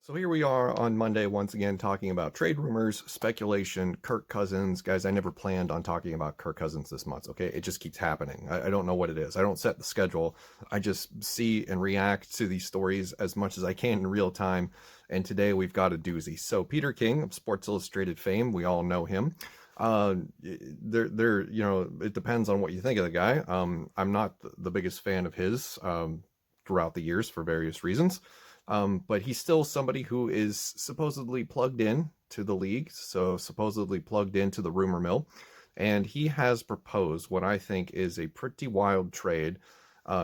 So here we are on Monday once again talking about trade rumors, speculation, Kirk Cousins. Guys, I never planned on talking about Kirk Cousins this month, okay? It just keeps happening. I don't know what it is. I don't set the schedule. I just see and react to these stories as much as I can in real time. And today we've got a doozy. So Peter King of Sports Illustrated fame, we all know him. It depends on what you think of the guy. I'm not the biggest fan of his throughout the years for various reasons. But he's still somebody who is supposedly plugged in to the league, so supposedly plugged into the rumor mill. And he has proposed what I think is a pretty wild trade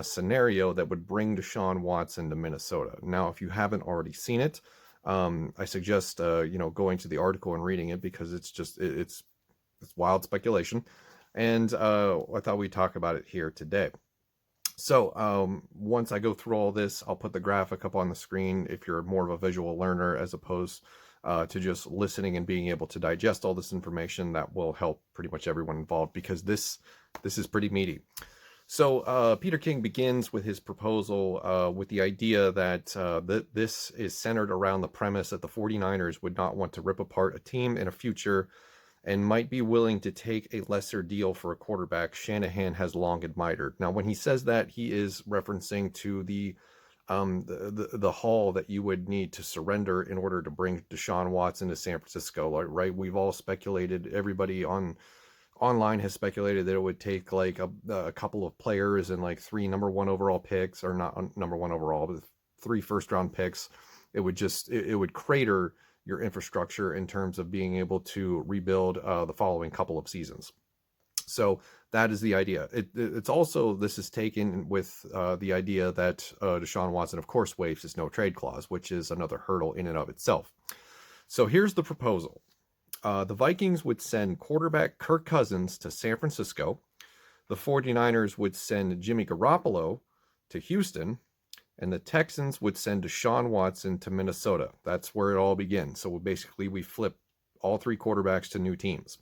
scenario that would bring DeShaun Watson to Minnesota. Now, if you haven't already seen it, I suggest going to the article and reading it because it's wild speculation. And I thought we'd talk about it here today. So once I go through all this, I'll put the graphic up on the screen if you're more of a visual learner as opposed to just listening and being able to digest all this information. That will help pretty much everyone involved because this is pretty meaty. So Peter King begins with his proposal with the idea that this is centered around the premise that the 49ers would not want to rip apart a team in a future and might be willing to take a lesser deal for a quarterback Shanahan has long admired. Now, when he says that, he is referencing to the haul that you would need to surrender in order to bring DeShaun Watson to San Francisco, right? We've all speculated, everybody online has speculated that it would take like a couple of players and like 3 number 1 overall picks, or not number 1 overall, but 3 first round picks. It would crater your infrastructure in terms of being able to rebuild the following couple of seasons. So that is the idea. It's also, this is taken with the idea that DeShaun Watson, of course, waives his no trade clause, which is another hurdle in and of itself. So here's the proposal. The Vikings would send quarterback Kirk Cousins to San Francisco. The 49ers would send Jimmy Garoppolo to Houston. And the Texans would send DeShaun Watson to Minnesota. That's where it all begins. So basically, we flip all 3 quarterbacks to new teams.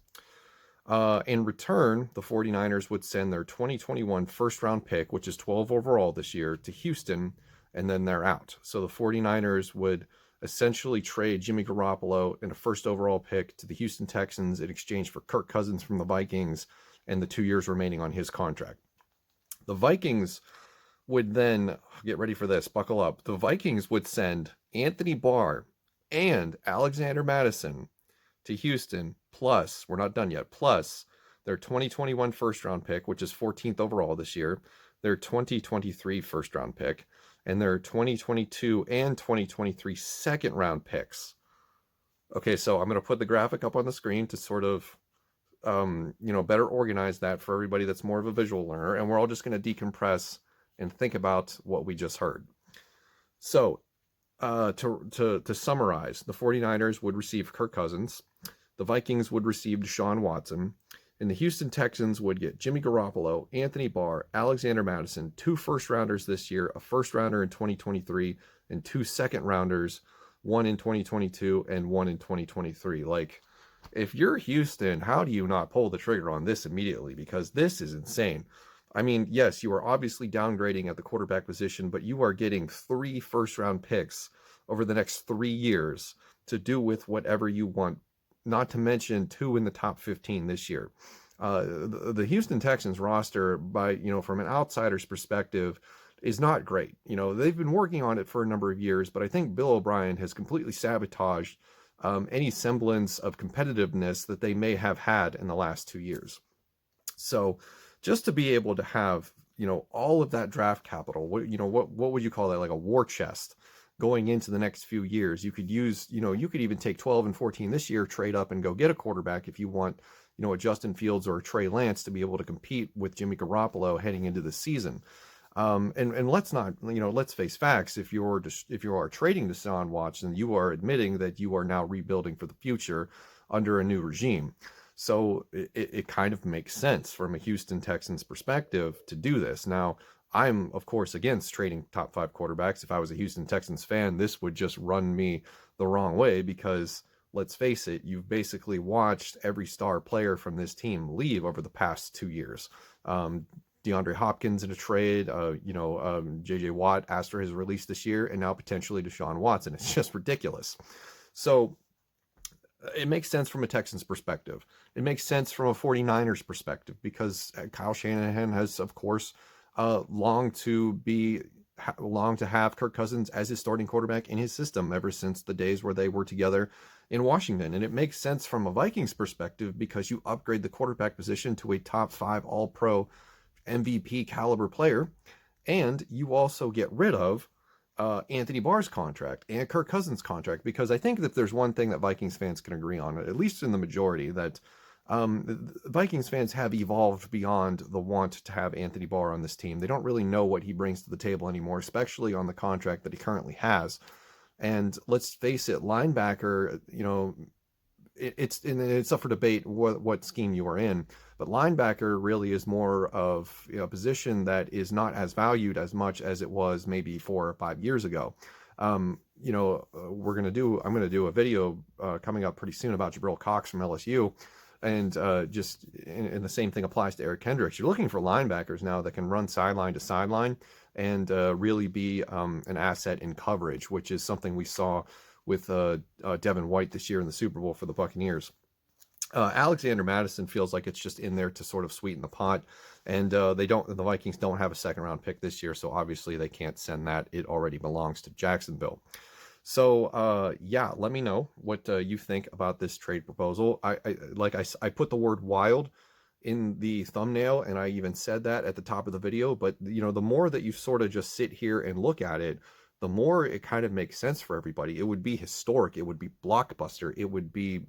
In return, the 49ers would send their 2021 first-round pick, which is 12 overall this year, to Houston, and then they're out. So the 49ers would essentially trade Jimmy Garoppolo and a first overall pick to the Houston Texans in exchange for Kirk Cousins from the Vikings and the 2 years remaining on his contract. The Vikings would then, get ready for this, buckle up. The Vikings would send Anthony Barr and Alexander Mattison to Houston, plus, we're not done yet, plus their 2021 first round pick, which is 14th overall this year, their 2023 first round pick, and their 2022 and 2023 second round picks. Okay, so I'm going to put the graphic up on the screen to sort of better organize that for everybody that's more of a visual learner, and we're all just going to decompress and think about what we just heard. So to summarize, the 49ers would receive Kirk Cousins, the Vikings would receive DeShaun Watson, and the Houston Texans would get Jimmy Garoppolo, Anthony Barr, Alexander Mattison, 2 first-rounders this year, a first-rounder in 2023, and 2 second-rounders, 1 in 2022 and 1 in 2023. Like, if you're Houston, how do you not pull the trigger on this immediately? Because this is insane. I mean, yes, you are obviously downgrading at the quarterback position, but you are getting 3 first-round picks over the next 3 years to do with whatever you want, not to mention 2 in the top 15 this year. The Houston Texans roster, from an outsider's perspective, is not great. They've been working on it for a number of years, but I think Bill O'Brien has completely sabotaged any semblance of competitiveness that they may have had in the last 2 years. So just to be able to have, all of that draft capital, what would you call that? Like a war chest going into the next few years. You could use, you could even take 12 and 14 this year, trade up and go get a quarterback if you want, a Justin Fields or a Trey Lance to be able to compete with Jimmy Garoppolo heading into the season. And let's not, let's face facts. If you are trading DeShaun Watson, you are admitting that you are now rebuilding for the future under a new regime. So it kind of makes sense from a Houston Texans perspective to do this. Now, I'm, of course, against trading top 5 quarterbacks. If I was a Houston Texans fan, this would just run me the wrong way because, let's face it, you've basically watched every star player from this team leave over the past 2 years. DeAndre Hopkins in a trade, JJ Watt asked for his release this year, and now potentially DeShaun Watson. It's just ridiculous. So it makes sense from a Texans perspective. It makes sense from a 49ers perspective, because Kyle Shanahan has, of course, longed to have Kirk Cousins as his starting quarterback in his system ever since the days where they were together in Washington. And it makes sense from a Vikings perspective, because you upgrade the quarterback position to a top 5 all-pro MVP caliber player, and you also get rid of Anthony Barr's contract and Kirk Cousins' contract, because I think that there's one thing that Vikings fans can agree on, at least in the majority, that Vikings fans have evolved beyond the want to have Anthony Barr on this team. They don't really know what he brings to the table anymore, especially on the contract that he currently has. And let's face it, linebacker, it's up for debate what scheme you are in, but linebacker really is more of a position that is not as valued as much as it was maybe 4 or 5 years ago. I'm going to do a video coming up pretty soon about Jabril Cox from LSU, and and the same thing applies to Eric Kendricks. You're looking for linebackers now that can run sideline to sideline and really be an asset in coverage, which is something we saw with Devin White this year in the Super Bowl for the Buccaneers. Alexander Mattison feels like it's just in there to sort of sweeten the pot, and the Vikings don't have a second round pick this year, so obviously they can't send that. It already belongs to Jacksonville. So yeah, let me know what you think about this trade proposal. I put the word wild in the thumbnail, and I even said that at the top of the video, but the more that you sort of just sit here and look at it, the more it kind of makes sense for everybody. It would be historic. It would be blockbuster. It would be,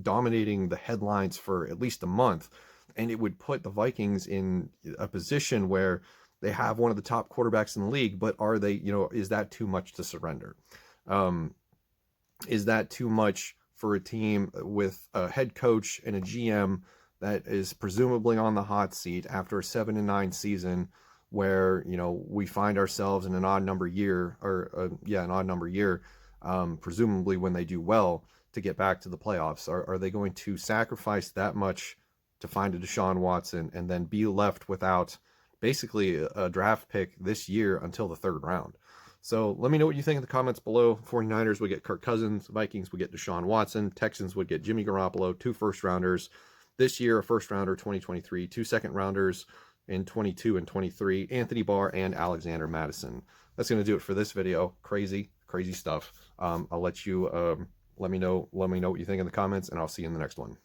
dominating the headlines for at least a month. And it would put the Vikings in a position where they have one of the top quarterbacks in the league, but are they, is that too much to surrender? Is that too much for a team with a head coach and a GM that is presumably on the hot seat after a 7-9 season, where we find ourselves in an odd number year, presumably when they do well to get back to the playoffs? Are they going to sacrifice that much to find a DeShaun Watson and then be left without basically a draft pick this year until the 3rd round? So let me know what you think in the comments below. 49ers would get Kirk Cousins, Vikings would get DeShaun Watson, Texans would get Jimmy Garoppolo, 2 first-rounders this year, a first-rounder 2023, 2 second-rounders in 22 and 23, Anthony Barr and Alexander Mattison. That's going to do it for this video. Crazy stuff. I'll let you let me know what you think in the comments, and I'll see you in the next one.